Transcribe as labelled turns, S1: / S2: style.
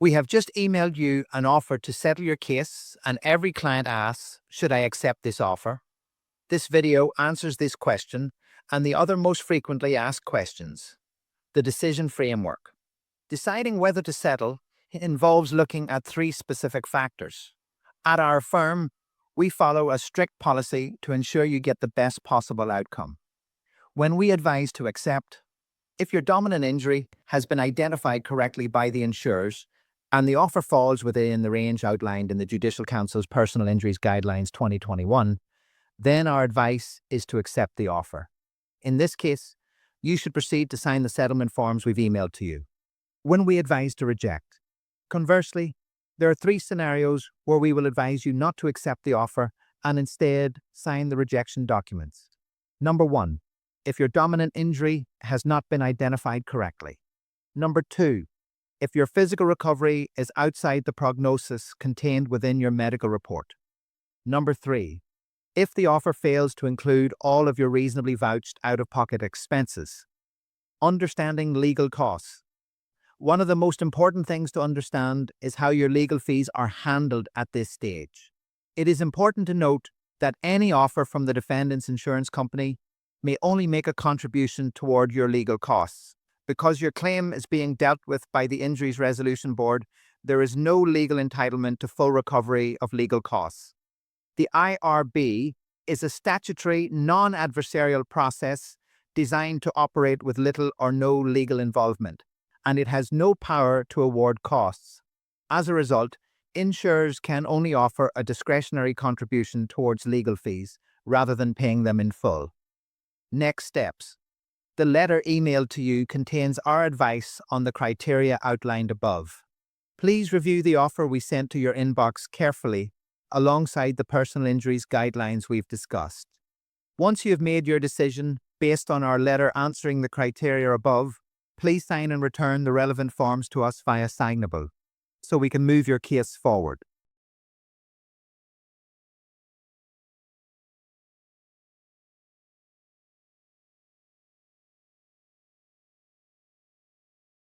S1: We have just emailed you an offer to settle your case, and every client asks, should I accept this offer? This video answers this question and the other most frequently asked questions. The decision framework. Deciding whether to settle involves looking at three specific factors. At our firm, we follow a strict policy to ensure you get the best possible outcome. When we advise to accept, if your dominant injury has been identified correctly by the insurers and the offer falls within the range outlined in the Judicial Council's Personal Injuries Guidelines 2021, then our advice is to accept the offer. In this case, you should proceed to sign the settlement forms we've emailed to you. When we advise to reject. Conversely, there are three scenarios where we will advise you not to accept the offer and instead sign the rejection documents. Number 1, if your dominant injury has not been identified correctly. Number 2, if your physical recovery is outside the prognosis contained within your medical report. Number 3, if the offer fails to include all of your reasonably vouched out-of-pocket expenses. Understanding legal costs. One of the most important things to understand is how your legal fees are handled at this stage. It is important to note that any offer from the defendant's insurance company may only make a contribution toward your legal costs. Because your claim is being dealt with by the Injuries Resolution Board, there is no legal entitlement to full recovery of legal costs. The IRB is a statutory, non-adversarial process designed to operate with little or no legal involvement, and it has no power to award costs. As a result, insurers can only offer a discretionary contribution towards legal fees rather than paying them in full. Next steps. The letter emailed to you contains our advice on the criteria outlined above. Please review the offer we sent to your inbox carefully alongside the personal injuries guidelines we've discussed. Once you have made your decision based on our letter answering the criteria above, please sign and return the relevant forms to us via Signable so we can move your case forward.